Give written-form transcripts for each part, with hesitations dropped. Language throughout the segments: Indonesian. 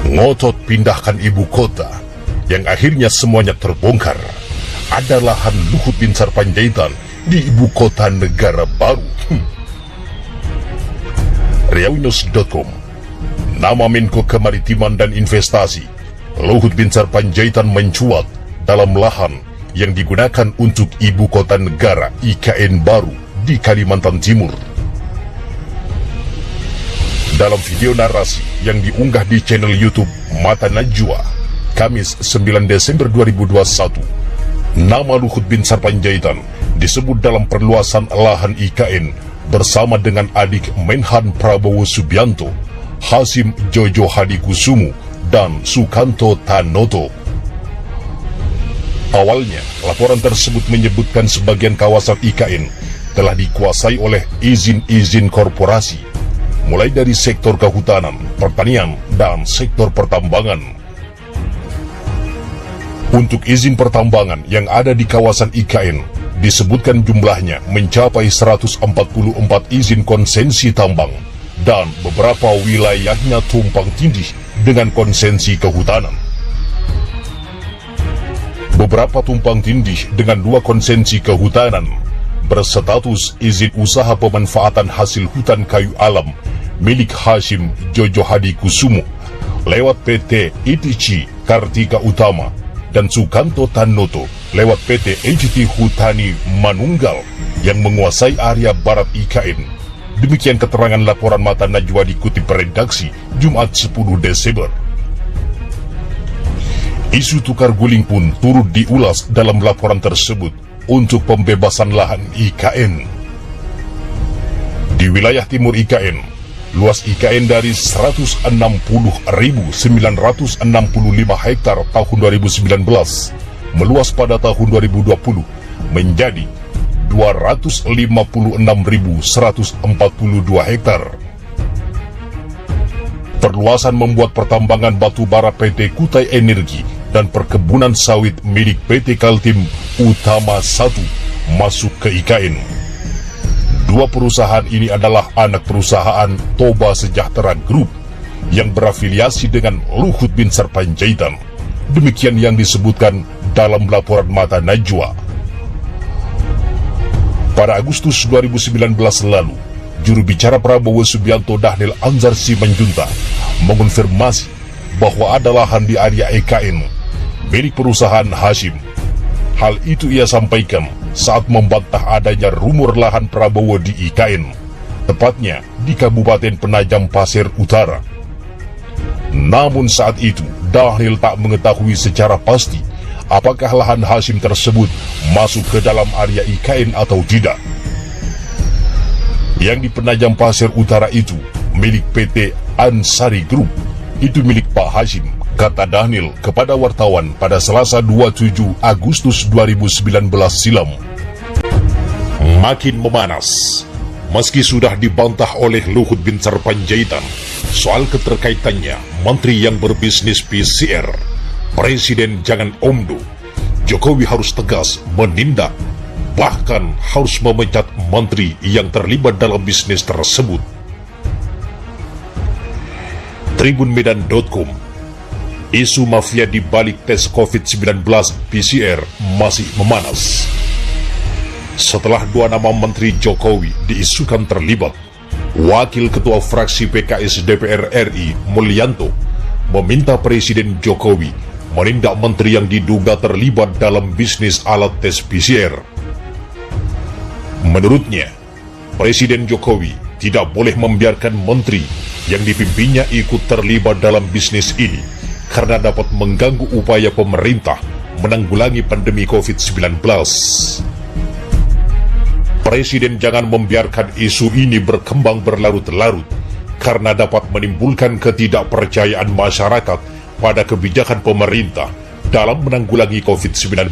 Ngotot pindahkan ibu kota, yang akhirnya semuanya terbongkar, ada lahan Luhut Binsar Panjaitan di ibu kota negara baru. Riaunews.com. Nama Menko Kemaritiman dan Investasi Luhut Binsar Panjaitan mencuat dalam lahan yang digunakan untuk ibu kota negara IKN baru di Kalimantan Timur. Dalam video narasi yang diunggah di channel YouTube Mata Najwa, Kamis 9 Desember 2021, nama Luhut Binsar Panjaitan disebut dalam perluasan lahan IKN bersama dengan adik Menhan Prabowo Subianto, Hasyim Jojo Hadikusumo, dan Sukanto Tanoto. Awalnya, laporan tersebut menyebutkan sebagian kawasan IKN telah dikuasai oleh izin-izin korporasi, mulai dari sektor kehutanan, pertanian, dan sektor pertambangan. Untuk izin pertambangan yang ada di kawasan IKN, disebutkan jumlahnya mencapai 144 izin konsensi tambang, dan beberapa wilayahnya tumpang tindih dengan konsensi kehutanan. Beberapa tumpang tindih dengan 2 konsensi kehutanan berstatus izin usaha pemanfaatan hasil hutan kayu alam milik Hasyim Jojo Hadikusumo lewat PT ITC Kartika Utama dan Sukanto Tanoto lewat PT HT Hutani Manunggal yang menguasai area barat IKN. Demikian keterangan laporan Mata Najwa dikutip redaksi Jumat 10 Desember. Isu tukar guling pun turut diulas dalam laporan tersebut untuk pembebasan lahan IKN. Di wilayah timur IKN, luas IKN dari 160.965 hektar tahun 2019 meluas pada tahun 2020 menjadi 256.142 hektar. Perluasan membuat pertambangan batu bara PT Kutai Energi dan perkebunan sawit milik PT Kaltim Utama 1 masuk ke IKN. 2 perusahaan ini adalah anak perusahaan Toba Sejahtera Group yang berafiliasi dengan Luhut Binsar Panjaitan. Demikian yang disebutkan dalam laporan Mata Najwa. Pada Agustus 2019 lalu, juru bicara Prabowo Subianto Dhanil Anzar Simanjuntak mengonfirmasi bahwa ada lahan di area IKN milik perusahaan Hasyim. Hal itu ia sampaikan saat membantah adanya rumor lahan Prabowo di IKN, tepatnya di Kabupaten Penajam Pasir Utara. Namun saat itu, Dhanil tak mengetahui secara pasti apakah lahan Hasyim tersebut masuk ke dalam area IKN atau tidak. Yang di Penajam Pasir Utara itu milik PT Ansari Group, itu milik Pak Hasyim, kata Dhanil kepada wartawan pada Selasa 27 Agustus 2019 silam. Makin memanas, meski sudah dibantah oleh Luhut Binsar Panjaitan soal keterkaitannya menteri yang berbisnis PCR. Presiden jangan omdo, Jokowi harus tegas menindak, bahkan harus memecat menteri yang terlibat dalam bisnis tersebut. Tribunmedan.com. Isu mafia di balik tes COVID-19 PCR masih memanas. Setelah 2 nama menteri Jokowi diisukan terlibat, Wakil Ketua Fraksi PKS DPR RI Mulyanto meminta Presiden Jokowi menindak menteri yang diduga terlibat dalam bisnis alat tes PCR. Menurutnya, Presiden Jokowi tidak boleh membiarkan menteri yang dipimpinnya ikut terlibat dalam bisnis ini karena dapat mengganggu upaya pemerintah menanggulangi pandemi COVID-19. Presiden jangan membiarkan isu ini berkembang berlarut-larut karena dapat menimbulkan ketidakpercayaan masyarakat pada kebijakan pemerintah dalam menanggulangi COVID-19.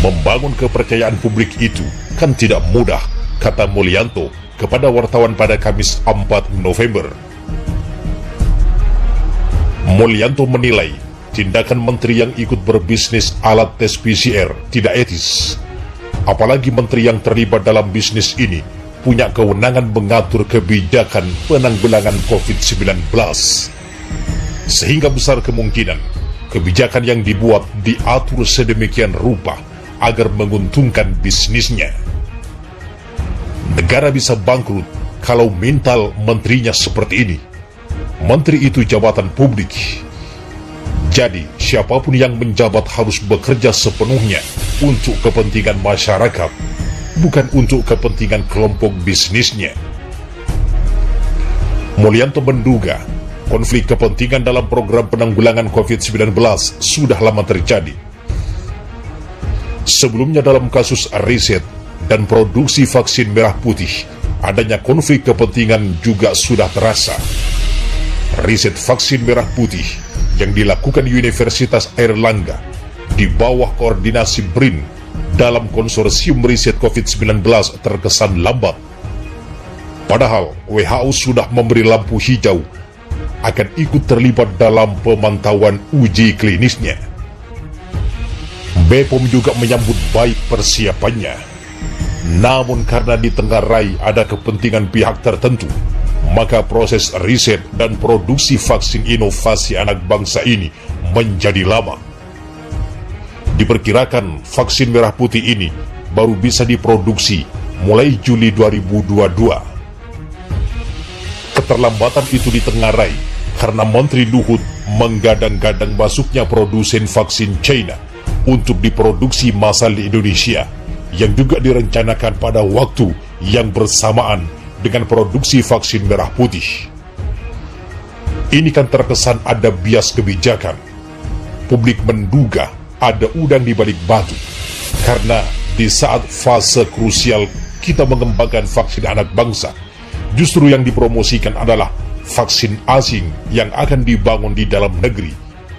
Membangun kepercayaan publik itu kan tidak mudah, kata Mulyanto kepada wartawan pada Kamis 4 November. Mulyanto menilai tindakan menteri yang ikut berbisnis alat tes PCR tidak etis. Apalagi menteri yang terlibat dalam bisnis ini punya kewenangan mengatur kebijakan penanggulangan COVID-19. Sehingga besar kemungkinan kebijakan yang dibuat diatur sedemikian rupa agar menguntungkan bisnisnya. Negara bisa bangkrut kalau mental menterinya seperti ini. Menteri itu jabatan publik. Jadi, siapapun yang menjabat harus bekerja sepenuhnya untuk kepentingan masyarakat, bukan untuk kepentingan kelompok bisnisnya. Mulyanto menduga konflik kepentingan dalam program penanggulangan COVID-19 sudah lama terjadi. Sebelumnya dalam kasus riset dan produksi vaksin merah putih, adanya konflik kepentingan juga sudah terasa. Riset vaksin merah putih yang dilakukan Universitas Airlangga di bawah koordinasi BRIN dalam konsorsium riset COVID-19 terkesan lambat. Padahal WHO sudah memberi lampu hijau akan ikut terlibat dalam pemantauan uji klinisnya. BPOM juga menyambut baik persiapannya. Namun karena di tengah rai ada kepentingan pihak tertentu, maka proses riset dan produksi vaksin inovasi anak bangsa ini menjadi lama. Diperkirakan vaksin merah putih ini baru bisa diproduksi mulai Juli 2022. Keterlambatan itu ditengarai karena Menteri Luhut menggadang-gadang masuknya produsen vaksin China untuk diproduksi massal di Indonesia, yang juga direncanakan pada waktu yang bersamaan dengan produksi vaksin merah putih. Ini kan terkesan ada bias kebijakan. Publik menduga ada udang di balik batu, karena di saat fase krusial kita mengembangkan vaksin anak bangsa, justru yang dipromosikan adalah vaksin asing yang akan dibangun di dalam negeri.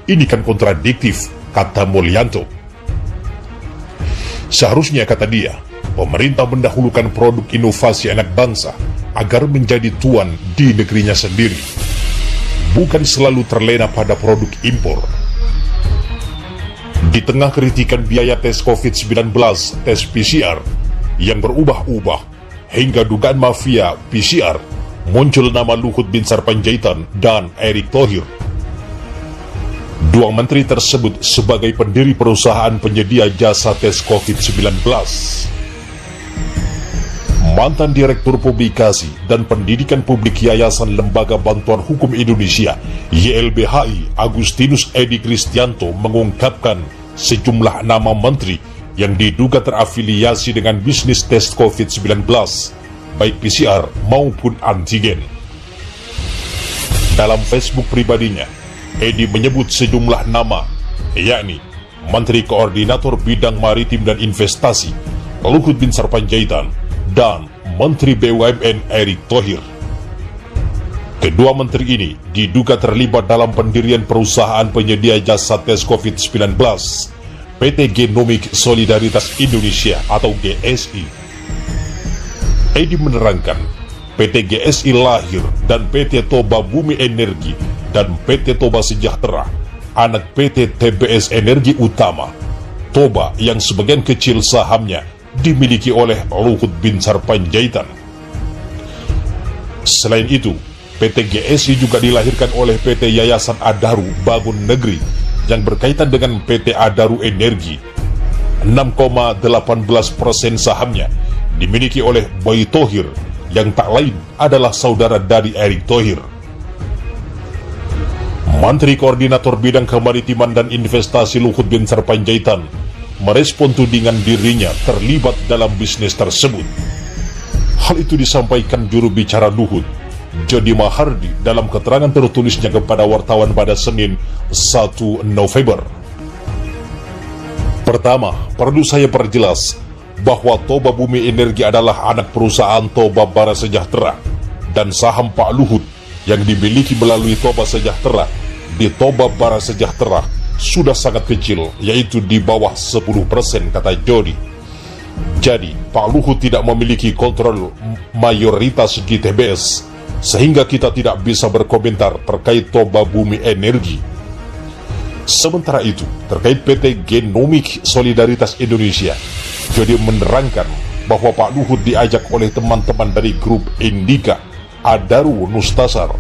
Ini kan kontradiktif, kata Mulyanto. Seharusnya, kata dia, pemerintah mendahulukan produk inovasi anak bangsa agar menjadi tuan di negerinya sendiri, bukan selalu terlena pada produk impor. Di tengah kritikan biaya tes COVID-19, tes PCR yang berubah-ubah hingga dugaan mafia PCR, muncul nama Luhut bin Sarpanjaitan dan Erick Thohir. Dua menteri tersebut sebagai pendiri perusahaan penyedia jasa tes COVID-19. Mantan Direktur Publikasi dan Pendidikan Publik Yayasan Lembaga Bantuan Hukum Indonesia YLBHI Agustinus Edi Kristianto mengungkapkan sejumlah nama menteri yang diduga terafiliasi dengan bisnis tes COVID-19, baik PCR maupun antigen. Dalam Facebook pribadinya, Edi menyebut sejumlah nama, yakni Menteri Koordinator Bidang Maritim dan Investasi Luhut bin Sarpanjaitan dan Menteri BUMN Erick Thohir. Kedua menteri ini diduga terlibat dalam pendirian perusahaan penyedia jasa tes COVID-19, PT Genomic Solidaritas Indonesia atau GSI. Edi menerangkan, PT GSI lahir dan PT Toba Bumi Energi dan PT Toba Sejahtera, anak PT TBS Energi Utama, Toba yang sebagian kecil sahamnya dimiliki oleh Luhut bin Sarpanjaitan. Selain itu, PT GSI juga dilahirkan oleh PT Yayasan Adaru Bangun Negeri yang berkaitan dengan PT Adaru Energi. 6,18% sahamnya dimiliki oleh Boy Thohir yang tak lain adalah saudara dari Erick Thohir. Menteri Koordinator Bidang Kemaritiman dan Investasi Luhut bin Sarpanjaitan merespon tudingan dirinya terlibat dalam bisnis tersebut. Hal itu disampaikan juru bicara Luhut, Jody Mahardi, dalam keterangan tertulisnya kepada wartawan pada Senin 1 November. Pertama, perlu saya perjelas bahwa Toba Bumi Energi adalah anak perusahaan Toba Bara Sejahtera, dan saham Pak Luhut yang dimiliki melalui Toba Sejahtera di Toba Bara Sejahtera sudah sangat kecil, yaitu di bawah 10%, kata Jody. Jadi, Pak Luhut tidak memiliki kontrol mayoritas di TBS, sehingga kita tidak bisa berkomentar terkait Toba Bumi Energi. Sementara itu, terkait PT Genomic Solidaritas Indonesia, Jody menerangkan bahwa Pak Luhut diajak oleh teman-teman dari grup Indika, Adaru Nustasar,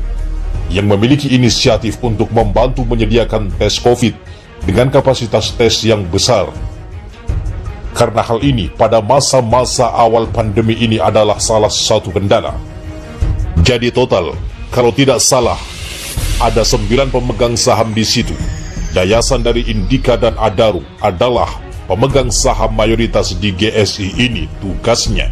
yang memiliki inisiatif untuk membantu menyediakan tes COVID dengan kapasitas tes yang besar. Karena hal ini pada masa-masa awal pandemi ini adalah salah satu kendala. Jadi total, kalau tidak salah, ada 9 pemegang saham di situ. Yayasan dari Indika dan Adaru adalah pemegang saham mayoritas di GSI ini tugasnya.